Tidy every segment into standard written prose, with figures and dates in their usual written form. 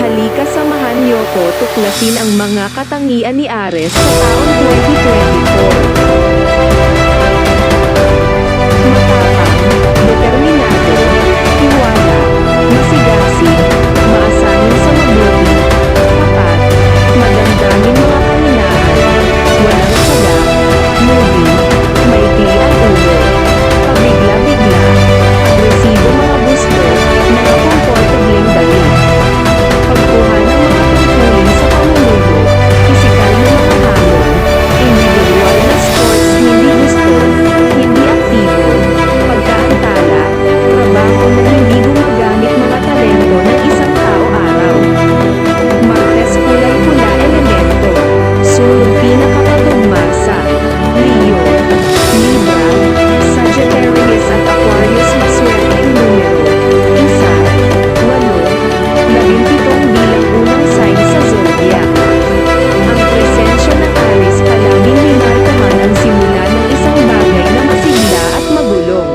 Halika samahan niyo ko tuklasin ang mga katangian ni Aries sa taong 2024. Matapang, determinado, tiwala, masigasig, maasahin sa mabuti, tapat, magandangin mga kahinaan, walang saga, moody, maikli ang ulo, pabigla-bigla, agresibo mga gusto, mga komportableng damit. Pagkuha ng mga tungkulin sa pamumuno, pisikal na mga hamon, individual na sports hindi gusto, hindi aktibo, pagkaantala, trabaho na hindi gumagamit mga talento ng isang tao araw. Martes kulay-pula elemento, sulong pinakapatugma sa Leo, Libra, Sagittarius at Aquarius maswerteng numero, 1, 8, 17 bilang unang sign sa zodiac. Ang presensya ng Aries palaging minarkahan ang simula ng isang bagay na masigla at magulong.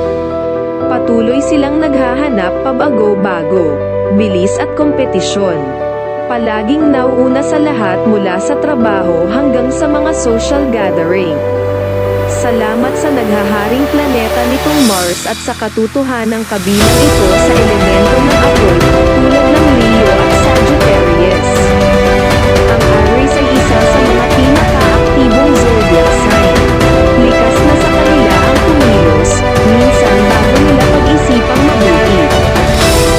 Patuloy silang naghahanap pabago-bago, bilis at kompetisyon. Palaging nauuna sa lahat mula sa trabaho hanggang sa mga social gathering. Salamat sa naghaharing planeta nitong Mars at sa katotohanang kabilang ito sa elemento ng apoy, tulad ng Leo at Sagittarius. Ang Aries ay isa sa mga pinaka-aktibong zodiac sign. Likas na sa kanila ang kumilos, minsan bago nila pag-isipang mabuti.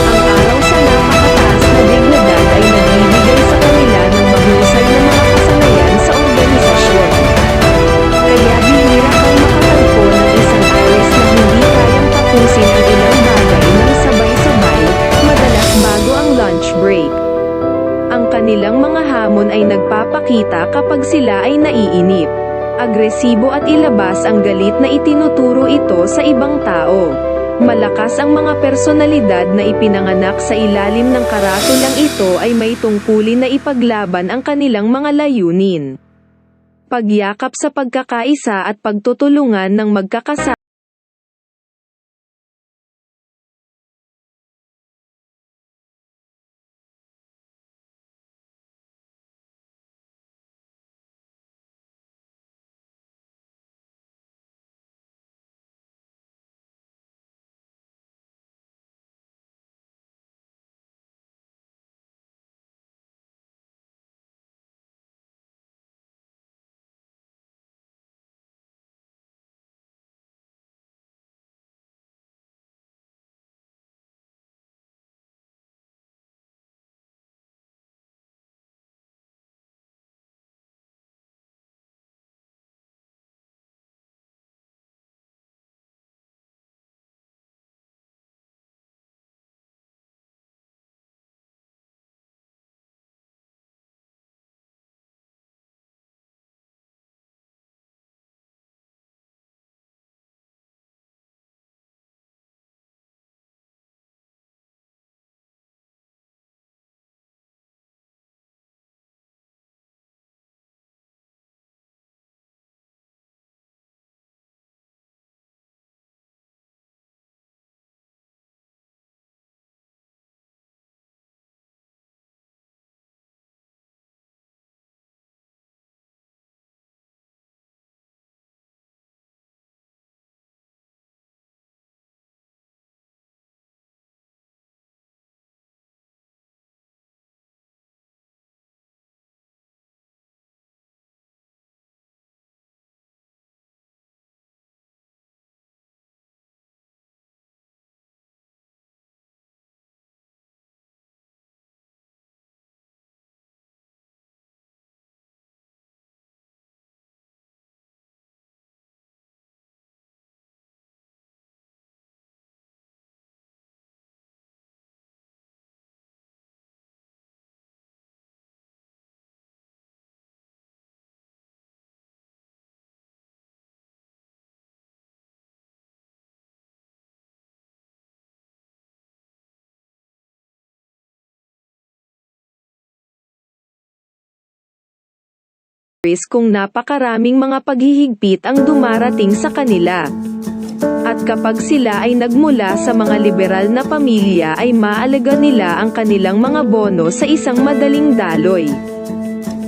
Ang araw sa napakataas na dignidad ay nagbibigay sa kanila ng mahusay na mga kasanayan sa organisasyon. Kaya bihira kang makatagpo ng isang Aries na hindi kayang tapusin ang ilang bagay ng sabay-sabay, madalas bago ang lunch break. Ang kanilang mga hamon ay nagpapakita kapag sila ay naiinip. Agresibo at ilabas ang galit na itinuturo ito sa ibang tao. Malakas ang mga personalidad na ipinanganak sa ilalim ng karatulang ito ay may tungkulin na ipaglaban ang kanilang mga layunin. Pagyakap sa pagkakaisa at pagtutulungan ng magkakasama. Kung napakaraming mga paghihigpit ang dumarating sa kanila. At kapag sila ay nagmula sa mga liberal na pamilya ay maalaga nila ang kanilang mga bono sa isang madaling daloy.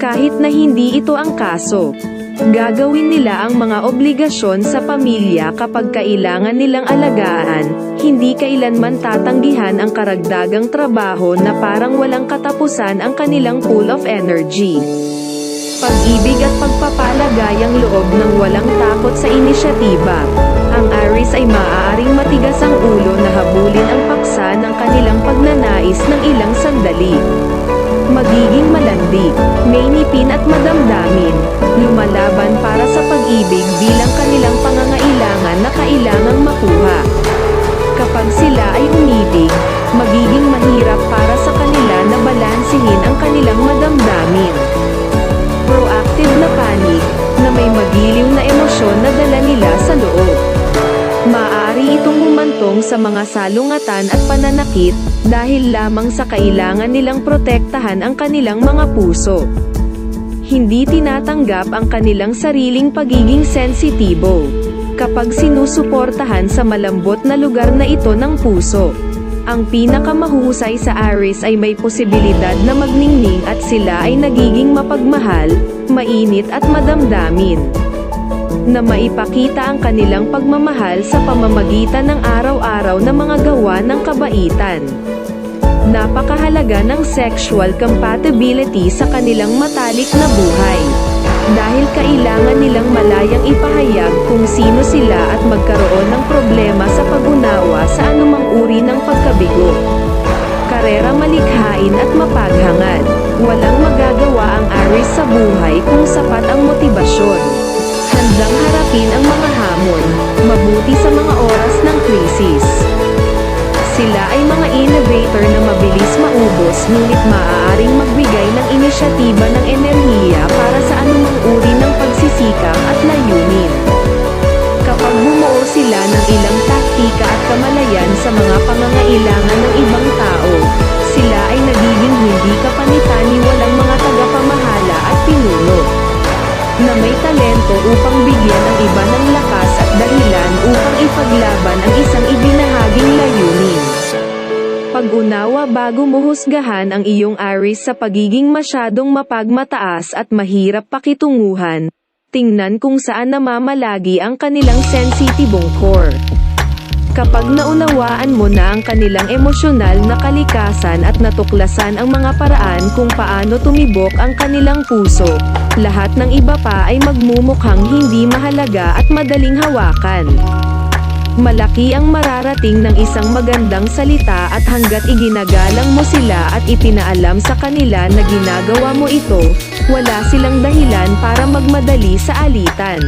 Kahit na hindi ito ang kaso, gagawin nila ang mga obligasyon sa pamilya kapag kailangan nilang alagaan, hindi kailanman tatanggihan ang karagdagang trabaho na parang walang katapusan ang kanilang pool of energy. Pag-ibig at pagpapalagayang loob ng walang takot sa inisyatiba. Ang Aries ay maaaring matigas ang ulo na habulin ang paksa ng kanilang pagnanais ng ilang sandali. Magiging malandi, may ngipin at madamdamin, lumalaban para sa pag-ibig bilang kanilang pangangailangan na kailangang makuha. Kapag sila ay umibig, magiging mahirap para sa kanila na balansehin ang kanilang madamdamin. Proactive na panig, na may magiliw na emosyon na dala nila sa loob. Maaari itong humantong sa mga salungatan at pananakit, dahil lamang sa kailangan nilang protektahan ang kanilang mga puso. Hindi tinatanggap ang kanilang sariling pagiging sensitibo. Kapag sinusuportahan sa malambot na lugar na ito ng puso. Ang pinakamahusay sa Aries ay may posibilidad na magningning at sila ay nagiging mapagmahal, mainit at madamdamin. Na maipakita ang kanilang pagmamahal sa pamamagitan ng araw-araw na mga gawa ng kabaitan. Napakahalaga ng sexual compatibility sa kanilang matalik na buhay. Dahil kailangan nilang malayang ipahayag kung sino sila at magkaroon ng problema sa pag-unawa sa anumang uri ng pagkabigo. Karera malikhain at mapaghangad. Walang magagawa ang Aries sa buhay kung sapat ang motibasyon. Handang harapin ang mga hamon, mabuti sa mga oras ng krisis. Sila ay mga innovator na mabilis maubos ngunit maaaring magbigay ng inisyatiba ng enerhiya para sa anumang uri ng pagsisikap at layunin. Kapag bumuo sila ng ilang taktika at kamalayan sa mga pangangailangan ng ibang tao, sila ay nagiging hindi kapani-walang mga tagapamahala at pinuno. Na may talento upang bigyan ang iba ng lakas at dahilan upang ipaglaban ang isang ibinahaging layunin. Pag-unawa bago mo husgahan ang iyong Aries sa pagiging masyadong mapagmataas at mahirap pakitunguhan, tingnan kung saan namamalagi ang kanilang sensitibong core. Kapag naunawaan mo na ang kanilang emosyonal na kalikasan at natuklasan ang mga paraan kung paano tumibok ang kanilang puso, lahat ng iba pa ay magmumukhang hindi mahalaga at madaling hawakan. Malaki ang mararating ng isang magandang salita at hanggat iginagalang mo sila at ipinaalam sa kanila na ginagawa mo ito, wala silang dahilan para magmadali sa alitan.